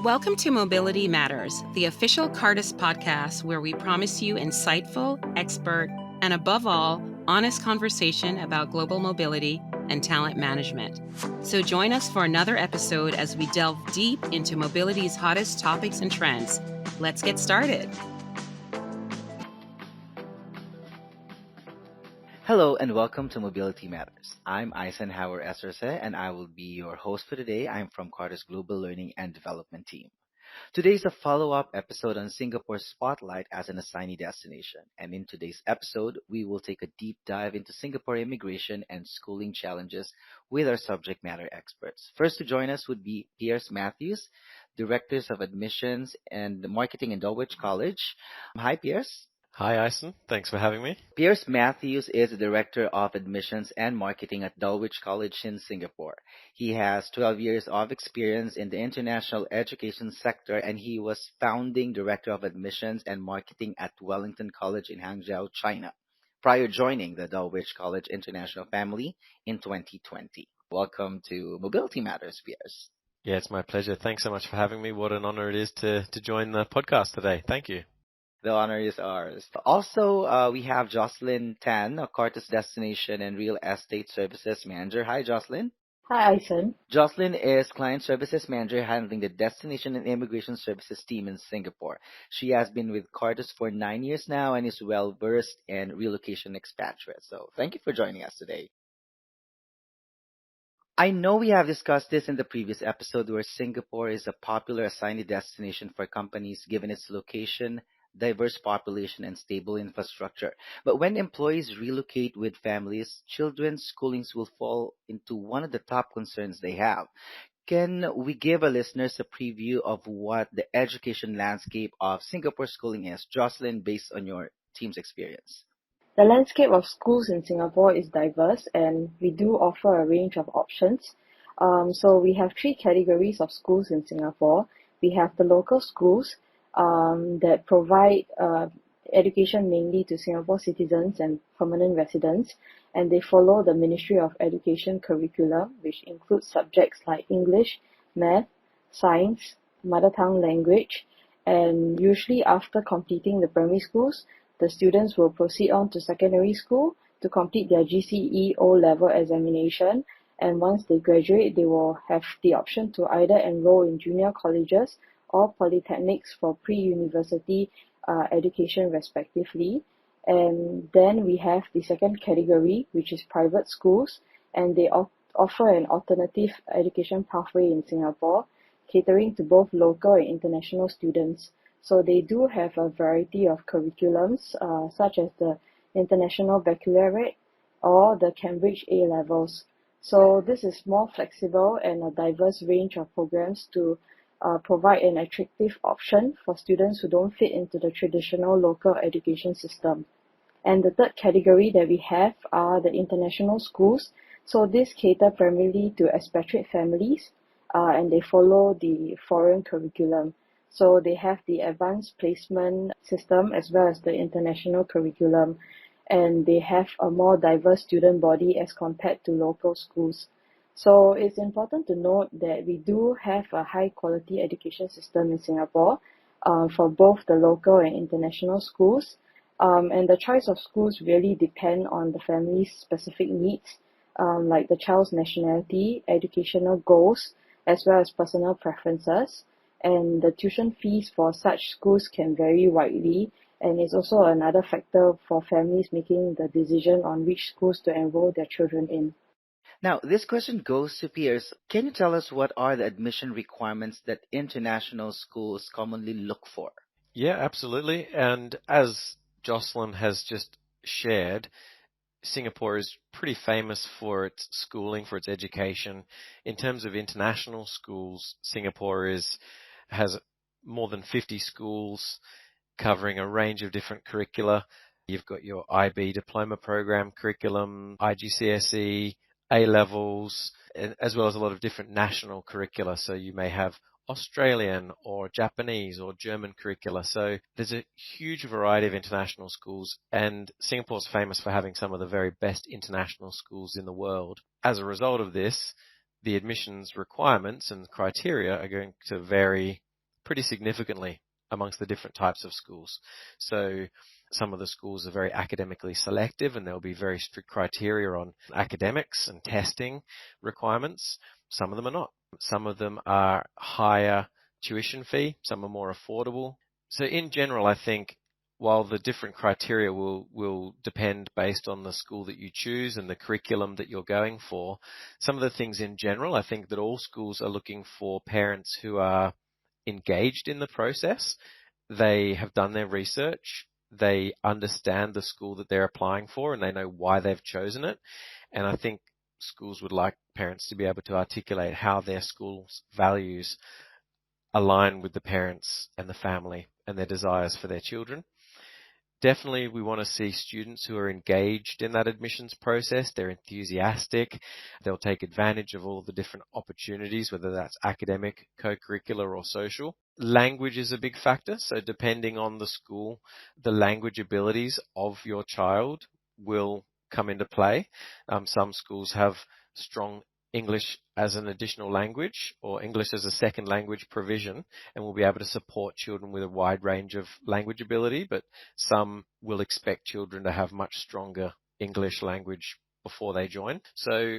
Welcome to Mobility Matters, the official Cartus podcast where we promise you insightful, expert, and above all, honest conversation about global mobility and talent management. So join us for another episode as we delve deep into mobility's hottest topics and trends. Let's get started. Hello and welcome to Mobility Matters. I'm NYSE and I will be your host for today. I'm from Cartus Global Learning and Development Team. Today is a follow-up episode on Singapore's spotlight as an assignee destination. And in today's episode, we will take a deep dive into Singapore immigration and schooling challenges with our subject matter experts. First to join us would be Pierce Matthews, Directors of Admissions and Marketing in Dulwich College. Hi, Pierce. Hi, Ison. Thanks for having me. Pierce Matthews is the Director of Admissions and Marketing at Dulwich College in Singapore. He has 12 years of experience in the international education sector, and he was founding Director of Admissions and Marketing at Wellington College in Hangzhou, China, prior joining the Dulwich College International family in 2020. Welcome to Mobility Matters, Pierce. Yeah, it's my pleasure. Thanks so much for having me. What an honor it is to join the podcast today. Thank you. The honor is ours. Also, we have Jocelyn Tan, a Cartus Destination and Real Estate Services Manager. Hi, Jocelyn. Hi, Ison. Jocelyn is Client Services Manager handling the Destination and Immigration Services team in Singapore. She has been with Cartus for 9 years now and is well-versed in relocation expatriates. So thank you for joining us today. I know we have discussed this in the previous episode where Singapore is a popular assignee destination for companies given its location, diverse population, and stable infrastructure. But when employees relocate with families, children's schoolings will fall into one of the top concerns they have. Can we give our listeners a preview of what the education landscape of Singapore schooling is, Jocelyn, based on your team's experience? The landscape of schools in Singapore is diverse, and we do offer a range of options. So we have three categories of schools in Singapore. We have the local schools, that provide education mainly to Singapore citizens and permanent residents, and they follow the Ministry of Education curriculum, which includes subjects like English, Math, Science, Mother Tongue Language, and usually after completing the primary schools, the students will proceed on to secondary school to complete their GCE O-level examination, and once they graduate, they will have the option to either enroll in junior colleges or polytechnics for pre-university education respectively. And then we have the second category, which is private schools, and they offer an alternative education pathway in Singapore, catering to both local and international students. So they do have a variety of curriculums, such as the International Baccalaureate or the Cambridge A-levels. So this is more flexible and a diverse range of programs to provide an attractive option for students who don't fit into the traditional local education system. And the third category that we have are the international schools. So this cater primarily to expatriate families, and they follow the foreign curriculum. So they have the advanced placement system as well as the international curriculum, and they have a more diverse student body as compared to local schools. So it's important to note that we do have a high quality education system in Singapore for both the local and international schools. And the choice of schools really depend on the family's specific needs, like the child's nationality, educational goals, as well as personal preferences. And the tuition fees for such schools can vary widely, and is also another factor for families making the decision on which schools to enroll their children in. Now, this question goes to Pierce. Can you tell us what are the admission requirements that international schools commonly look for? Yeah, absolutely. And as Jocelyn has just shared, Singapore is pretty famous for its schooling, for its education. In terms of international schools, Singapore has more than 50 schools covering a range of different curricula. You've got your IB diploma program curriculum, IGCSE, A-levels, as well as a lot of different national curricula. So you may have Australian or Japanese or German curricula. So there's a huge variety of international schools, and Singapore's famous for having some of the very best international schools in the world. As a result of this, the admissions requirements and criteria are going to vary pretty significantly amongst the different types of schools. So some of the schools are very academically selective, and there'll be very strict criteria on academics and testing requirements. Some of them are not. Some of them are higher tuition fee, some are more affordable. So in general, I think while the different criteria will depend based on the school that you choose and the curriculum that you're going for, some of the things in general, I think that all schools are looking for parents who are engaged in the process. They have done their research. They understand the school that they're applying for, and they know why they've chosen it. And I think schools would like parents to be able to articulate how their school's values align with the parents and the family and their desires for their children. Definitely, we want to see students who are engaged in that admissions process. They're enthusiastic. They'll take advantage of all the different opportunities, whether that's academic, co-curricular, or social. Language is a big factor. So depending on the school, the language abilities of your child will come into play. Some schools have strong English as an additional language or English as a second language provision, and will be able to support children with a wide range of language ability, but some will expect children to have much stronger English language before they join. So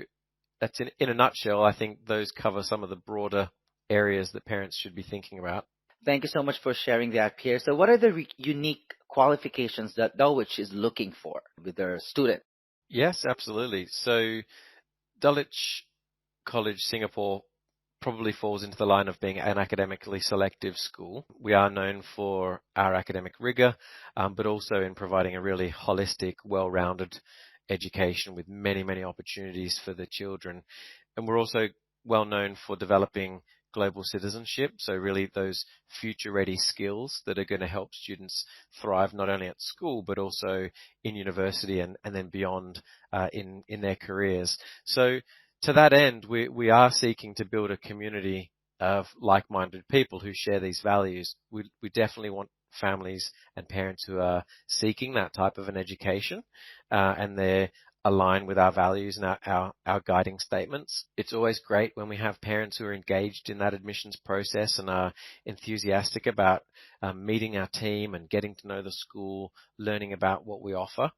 that's in a nutshell. I think those cover some of the broader areas that parents should be thinking about. Thank you so much for sharing that, Pierre. So what are the unique qualifications that Dulwich is looking for with their student? Yes, absolutely. So Dulwich College Singapore probably falls into the line of being an academically selective school. We are known for our academic rigor, but also in providing a really holistic, well-rounded education with many, many opportunities for the children. And we're also well known for developing global citizenship, so really those future-ready skills that are going to help students thrive not only at school, but also in university and then beyond in their careers. So to that end, we are seeking to build a community of like-minded people who share these values. We definitely want families and parents who are seeking that type of an education, and they're aligned with our values and our guiding statements. It's always great when we have parents who are engaged in that admissions process and are enthusiastic about meeting our team and getting to know the school, learning about what we offer.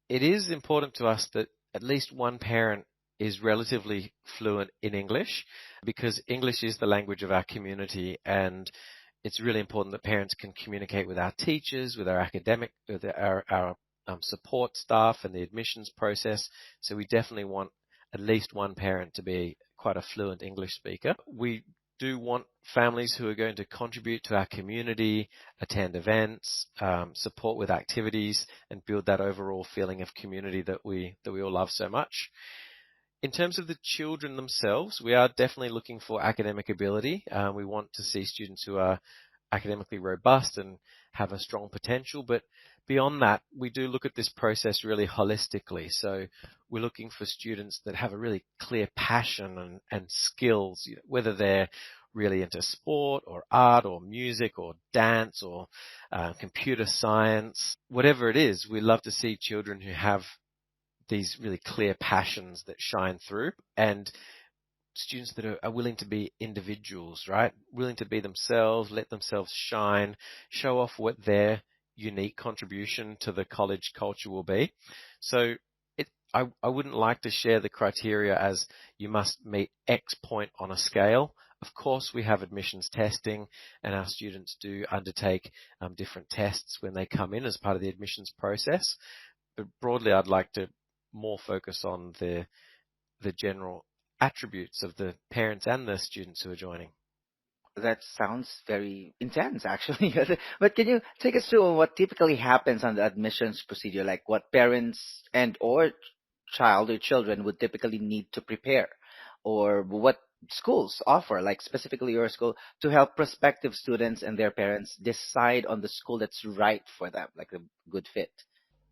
It is important to us that at least one parent is relatively fluent in English, because English is the language of our community, and it's really important that parents can communicate with our teachers, with our with our support staff and the admissions process. So we definitely want at least one parent to be quite a fluent English speaker. We do want families who are going to contribute to our community, attend events, support with activities, and build that overall feeling of community that we all love so much. In terms of the children themselves, we are definitely looking for academic ability. We want to see students who are academically robust and have a strong potential, but beyond that, we do look at this process really holistically. So we're looking for students that have a really clear passion and skills, whether they're really into sport or art or music or dance or computer science, whatever it is. We love to see children who have these really clear passions that shine through, and students that are willing to be individuals, right? Willing to be themselves, let themselves shine, show off what their unique contribution to the college culture will be. So I wouldn't like to share the criteria as you must meet X point on a scale. Of course, we have admissions testing, and our students do undertake different tests when they come in as part of the admissions process. But broadly, I'd like to more focus on the general attributes of the parents and the students who are joining. That sounds very intense, actually. But can you take us through what typically happens on the admissions procedure, like what parents and or child or children would typically need to prepare, or what schools offer, like specifically your school, to help prospective students and their parents decide on the school that's right for them, like a good fit?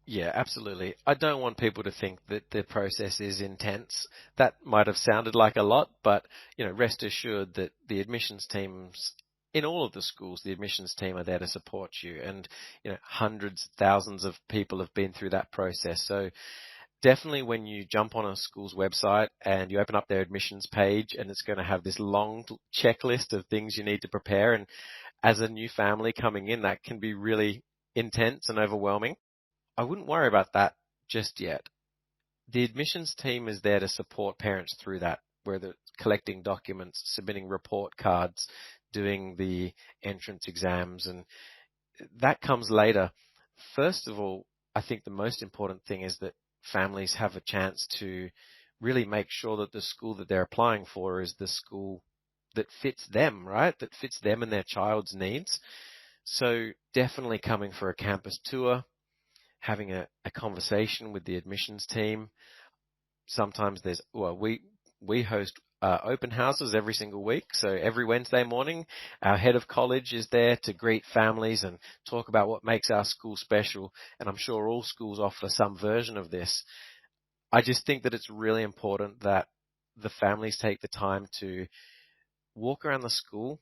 Yeah, absolutely. I don't want people to think that the process is intense. That might have sounded like a lot, but rest assured that the admissions teams in all of the schools, the admissions team are there to support you, and hundreds, thousands of people have been through that process. So definitely when you jump on a school's website and you open up their admissions page and it's going to have this long checklist of things you need to prepare. And as a new family coming in, that can be really intense and overwhelming. I wouldn't worry about that just yet. The admissions team is there to support parents through that, where they're collecting documents, submitting report cards, doing the entrance exams, and that comes later. First of all, I think the most important thing is that families have a chance to really make sure that the school that they're applying for is the school that fits them, right? That fits them and their child's needs. So definitely coming for a campus tour, having a conversation with the admissions team. Sometimes we host open houses every single week. So every Wednesday morning, our head of college is there to greet families and talk about what makes our school special. And I'm sure all schools offer some version of this. I just think that it's really important that the families take the time to walk around the school,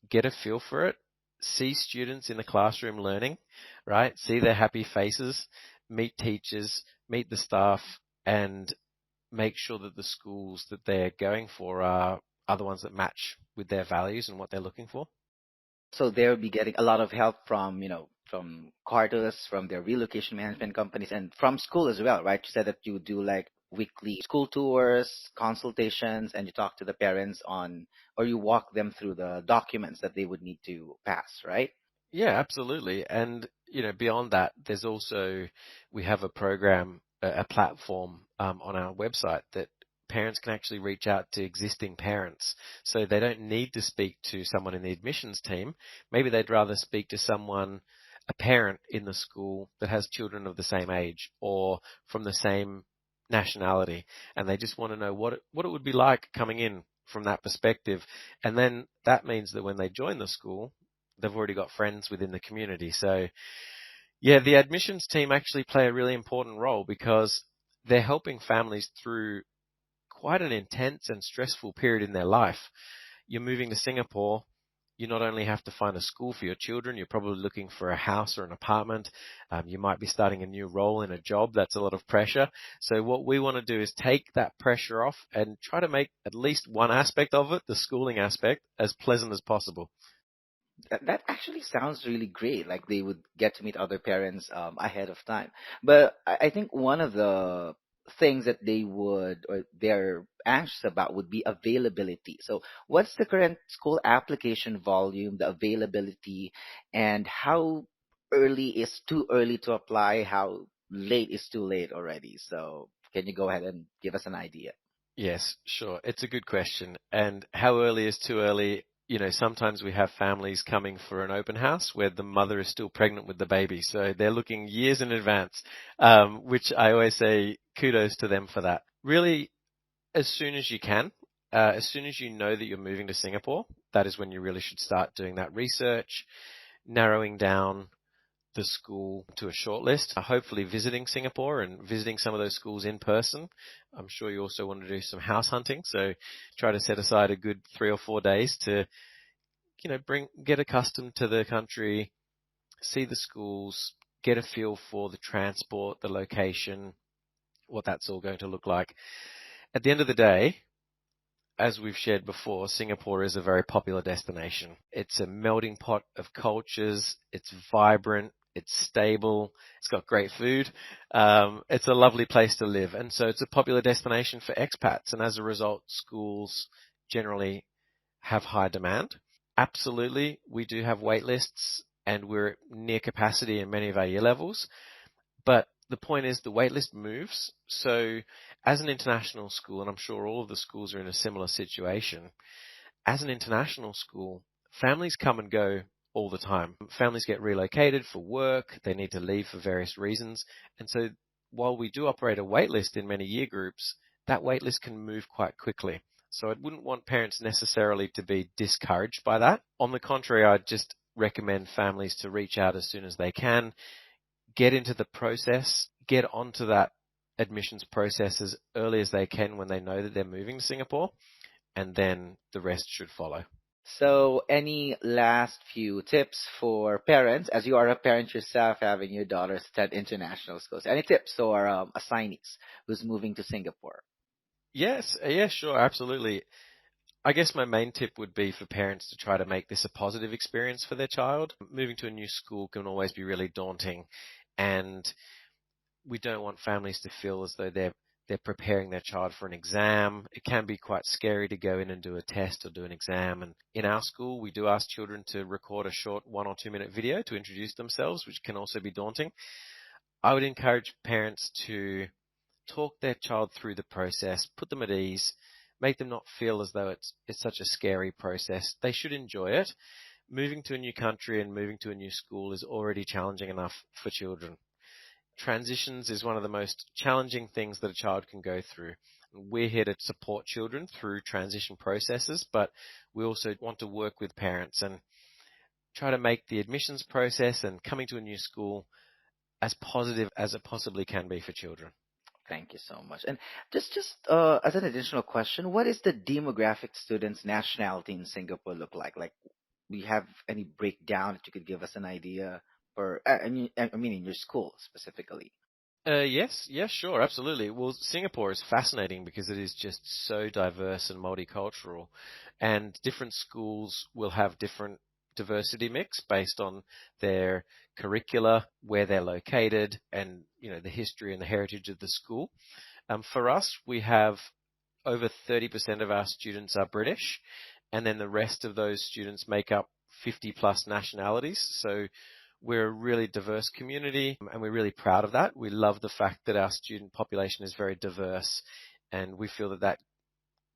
get a feel for it, see students in the classroom learning, right? See their happy faces, meet teachers, meet the staff, and make sure that the schools that they're going for are the ones that match with their values and what they're looking for. So they'll be getting a lot of help from, from Cartus, from their relocation management companies, and from school as well, right? You said that you do like weekly school tours, consultations, and you talk to the parents or you walk them through the documents that they would need to pass, right? Yeah, absolutely. And, beyond that, we have a program, a platform on our website that parents can actually reach out to existing parents. So they don't need to speak to someone in the admissions team. Maybe they'd rather speak to a parent in the school that has children of the same age or from the same nationality. And they just want to know what it would be like coming in from that perspective. And then that means that when they join the school, they've already got friends within the community. So yeah, the admissions team actually play a really important role because they're helping families through quite an intense and stressful period in their life. You're moving to Singapore. You not only have to find a school for your children, you're probably looking for a house or an apartment. You might be starting a new role in a job. That's a lot of pressure. So what we want to do is take that pressure off and try to make at least one aspect of it, the schooling aspect, as pleasant as possible. That actually sounds really great. Like they would get to meet other parents ahead of time. But I think one of the things that they would or they're anxious about would be availability. So, what's the current school application volume, the availability, and how early is too early to apply? How late is too late already? So, can you go ahead and give us an idea? Yes, sure. It's a good question. And how early is too early? Sometimes we have families coming for an open house where the mother is still pregnant with the baby. So they're looking years in advance, which I always say kudos to them for that. Really, as soon as you can, as soon as you know that you're moving to Singapore, that is when you really should start doing that research, narrowing down the school to a short list, hopefully visiting Singapore and visiting some of those schools in person. I'm sure you also want to do some house hunting, so try to set aside a good 3 or 4 days to, get accustomed to the country, see the schools, get a feel for the transport, the location, what that's all going to look like. At the end of the day, as we've shared before, Singapore is a very popular destination. It's a melting pot of cultures. It's vibrant. It's stable. It's got great food. It's a lovely place to live. And so it's a popular destination for expats. And as a result, schools generally have high demand. Absolutely, we do have wait lists and we're near capacity in many of our year levels. But the point is the waitlist moves. So as an international school, and I'm sure all of the schools are in a similar situation, as an international school, families come and go all the time. Families get relocated for work. They need to leave for various reasons. And so while we do operate a waitlist in many year groups, that waitlist can move quite quickly. So I wouldn't want parents necessarily to be discouraged by that. On the contrary, I'd just recommend families to reach out as soon as they can, get into the process, get onto that admissions process as early as they can when they know that they're moving to Singapore, and then the rest should follow. So, any last few tips for parents, as you are a parent yourself, having your daughters attend international schools? Any tips for assignees who's moving to Singapore? Yes, yeah, sure, absolutely. I guess my main tip would be for parents to try to make this a positive experience for their child. Moving to a new school can always be really daunting, and we don't want families to feel as though they're preparing their child for an exam. It can be quite scary to go in and do a test or do an exam. And in our school, we do ask children to record a short 1 or 2 minute video to introduce themselves, which can also be daunting. I would encourage parents to talk their child through the process, put them at ease, make them not feel as though it's such a scary process. They should enjoy it. Moving to a new country and moving to a new school is already challenging enough for children. Transitions is one of the most challenging things that a child can go through. We're here to support children through transition processes, but we also want to work with parents and try to make the admissions process and coming to a new school as positive as it possibly can be for children. Thank you so much. And just as an additional question, what is the demographic students' nationality in Singapore look like? Like, we have any breakdown that you could give us an idea for? I mean, in your school specifically. Yes, sure, absolutely. Well, Singapore is fascinating because it is just so diverse and multicultural, and different schools will have different diversity mix based on their curricula, where they're located, and the history and the heritage of the school. For us, we have over 30% of our students are British, and then the rest of those students make up 50 plus nationalities. So we're a really diverse community, and we're really proud of that. We love the fact that our student population is very diverse, and we feel that that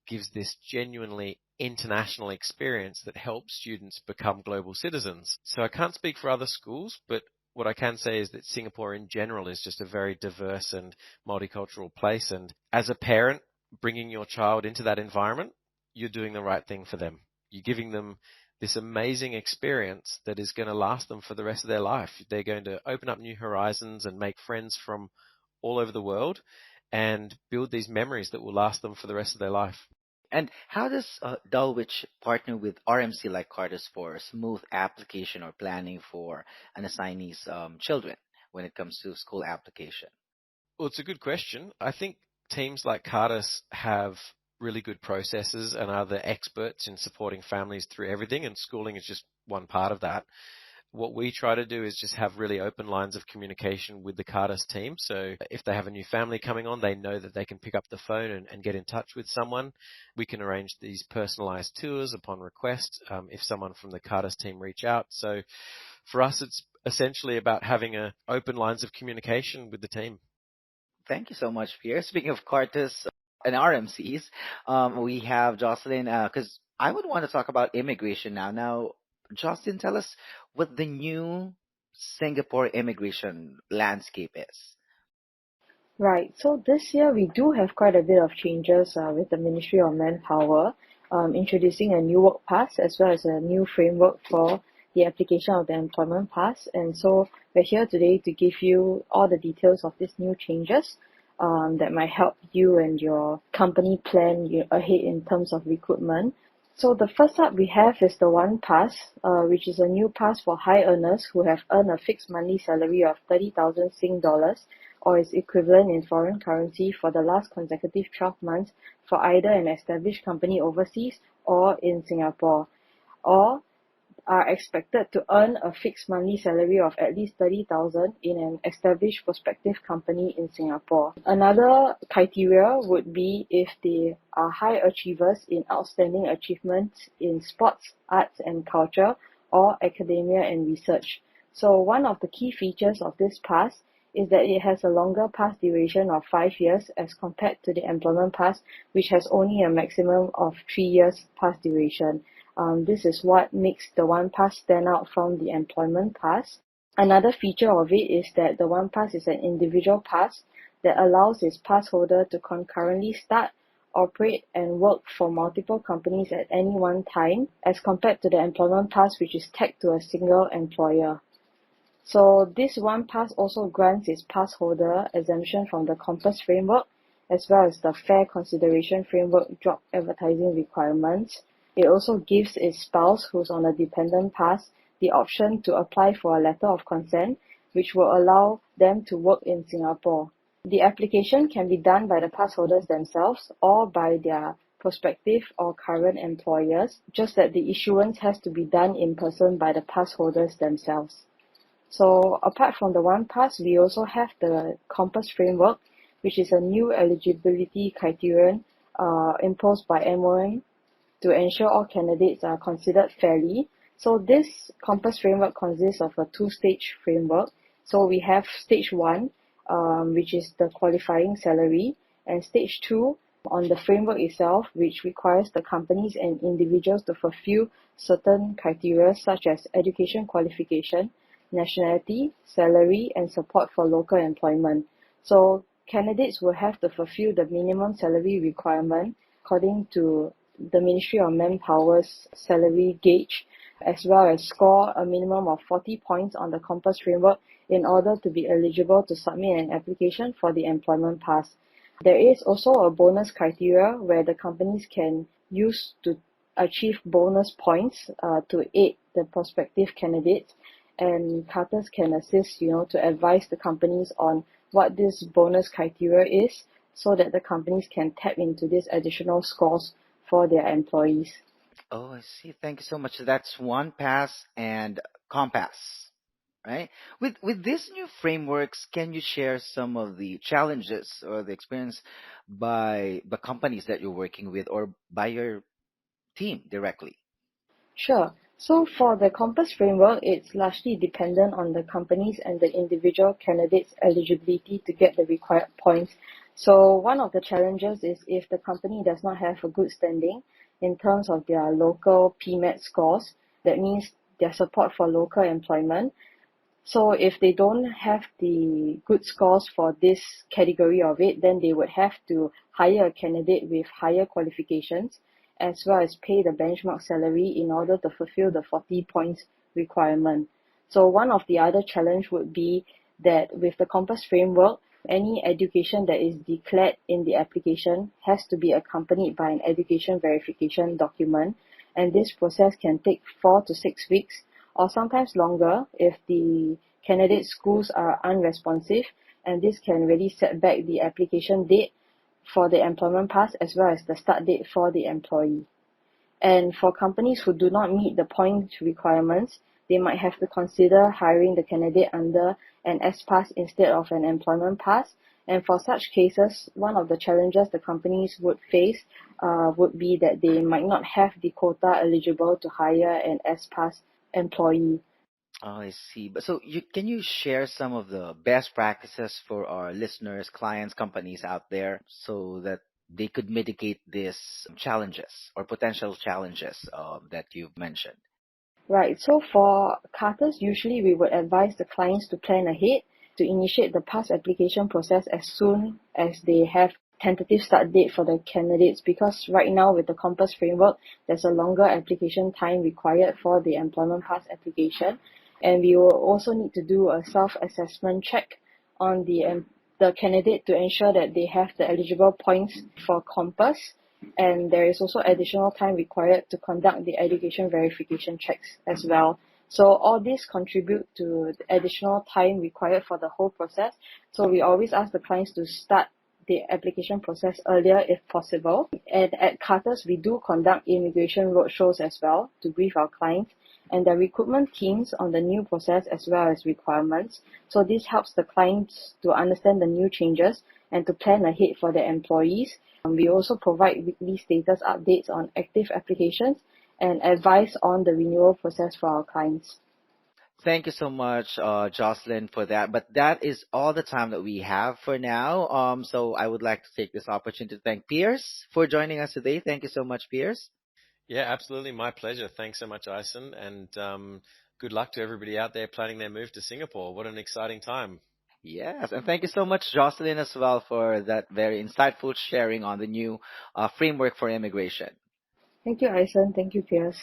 gives this genuinely international experience that helps students become global citizens. So I can't speak for other schools, but what I can say is that Singapore in general is just a very diverse and multicultural place. And as a parent, bringing your child into that environment, you're doing the right thing for them. You're giving them this amazing experience that is going to last them for the rest of their life. They're going to open up new horizons and make friends from all over the world and build these memories that will last them for the rest of their life. And how does Dulwich partner with RMC like Cartus for smooth application or planning for an assignee's children when it comes to school application? Well, it's a good question. I think teams like Cartus have really good processes and are the experts in supporting families through everything, and schooling is just one part of that. What we try to do is just have really open lines of communication with the Cartus team. So if they have a new family coming on, they know that they can pick up the phone and get in touch with someone. We can arrange these personalized tours upon request if someone from the Cartus team reach out. So for us, it's essentially about having open lines of communication with the team. Thank you so much, Pierre. Speaking of Cartus and RMCs, we have Jocelyn, because I would want to talk about immigration now. Now, Jocelyn, tell us what the new Singapore immigration landscape is. Right. So this year we do have quite a bit of changes with the Ministry of Manpower, introducing a new work pass as well as a new framework for the application of the employment pass. And so we're here today to give you all the details of these new changes that might help you and your company plan ahead in terms of recruitment. So the first up we have is the One Pass, which is a new pass for high earners who have earned a fixed monthly salary of 30,000 Sing dollars or its equivalent in foreign currency for the last consecutive 12 months for either an established company overseas or in Singapore, or are expected to earn a fixed monthly salary of at least 30,000 in an established prospective company in Singapore. Another criteria would be if they are high achievers in outstanding achievements in sports, arts and culture, or academia and research. So one of the key features of this pass is that it has a longer pass duration of 5 years as compared to the employment pass, which has only a maximum of 3 years pass duration. This is what makes the One Pass stand out from the employment pass. Another feature of it is that the One Pass is an individual pass that allows its pass holder to concurrently start, operate, and work for multiple companies at any one time, as compared to the employment pass, which is tagged to a single employer. So this One Pass also grants its pass holder exemption from the Compass framework, as well as the Fair Consideration framework job advertising requirements. It also gives its spouse, who's on a dependent pass, the option to apply for a letter of consent, which will allow them to work in Singapore. The application can be done by the pass holders themselves or by their prospective or current employers, just that the issuance has to be done in person by the pass holders themselves. So apart from the One Pass, we also have the Compass framework, which is a new eligibility criterion imposed by MOM to ensure all candidates are considered fairly. So this Compass framework consists of a two-stage framework. So we have stage 1, which is the qualifying salary, and stage 2 on the framework itself, which requires the companies and individuals to fulfill certain criteria such as education qualification, nationality, salary, and support for local employment. So candidates will have to fulfill the minimum salary requirement according to the Ministry of Manpower's salary gauge, as well as score a minimum of 40 points on the Compass framework in order to be eligible to submit an application for the employment pass. There is also a bonus criteria where the companies can use to achieve bonus points to aid the prospective candidates, and Cartus can assist, to advise the companies on what this bonus criteria is so that the companies can tap into these additional scores for their employees. Oh, I see. Thank you so much. So that's One Pass and Compass, right? With these new frameworks, can you share some of the challenges or the experience by the companies that you're working with or by your team directly? Sure. So for the Compass framework, it's largely dependent on the companies and the individual candidates' eligibility to get the required points. So one of the challenges is if the company does not have a good standing in terms of their local PMAT scores, that means their support for local employment. So if they don't have the good scores for this category of it, then they would have to hire a candidate with higher qualifications, as well as pay the benchmark salary in order to fulfill the 40 points requirement. So one of the other challenge would be that with the Compass framework, any education that is declared in the application has to be accompanied by an education verification document, and this process can take 4 to 6 weeks or sometimes longer if the candidate schools are unresponsive, and this can really set back the application date for the employment pass as well as the start date for the employee. And for companies who do not meet the point requirements, they might have to consider hiring the candidate under an S pass instead of an employment pass. And for such cases, one of the challenges the companies would face would be that they might not have the quota eligible to hire an S pass employee. Oh, I see. But so can you share some of the best practices for our listeners, clients, companies out there so that they could mitigate these challenges or potential challenges that you've mentioned? Right. So for Carters, usually we would advise the clients to plan ahead to initiate the pass application process as soon as they have tentative start date for the candidates, because right now with the Compass framework, there's a longer application time required for the employment pass application. And we will also need to do a self-assessment check on the candidate to ensure that they have the eligible points for Compass, and there is also additional time required to conduct the education verification checks as well. So all these contribute to the additional time required for the whole process. So we always ask the clients to start the application process earlier if possible. And at Carters, we do conduct immigration roadshows as well to brief our clients and the recruitment teams on the new process as well as requirements. So this helps the clients to understand the new changes and to plan ahead for their employees. We also provide weekly status updates on active applications and advice on the renewal process for our clients. Thank you so much, Jocelyn, for that. But that is all the time that we have for now. So I would like to take this opportunity to thank Pierce for joining us today. Thank you so much, Pierce. Yeah, absolutely. My pleasure. Thanks so much, Ison. And good luck to everybody out there planning their move to Singapore. What an exciting time. Yes, and thank you so much, Jocelyn, as well, for that very insightful sharing on the new framework for immigration. Thank you, Ison. Thank you, Pierce.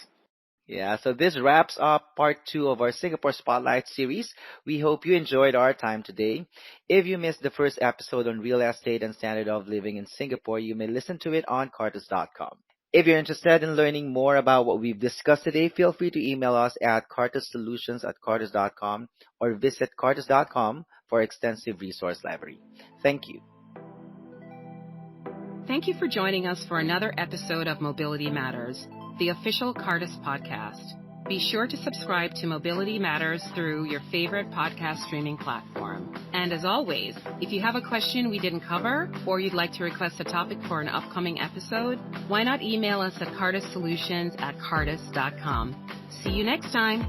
Yeah, so this wraps up part 2 of our Singapore Spotlight series. We hope you enjoyed our time today. If you missed the first episode on real estate and standard of living in Singapore, you may listen to it on Cartus.com. If you're interested in learning more about what we've discussed today, feel free to email us at cartussolutions@cartus.com or visit cartus.com for extensive resource library. Thank you. Thank you for joining us for another episode of Mobility Matters, the official Cartus podcast. Be sure to subscribe to Mobility Matters through your favorite podcast streaming platform. And as always, if you have a question we didn't cover or you'd like to request a topic for an upcoming episode, why not email us at cartussolutions@cartus.com. See you next time.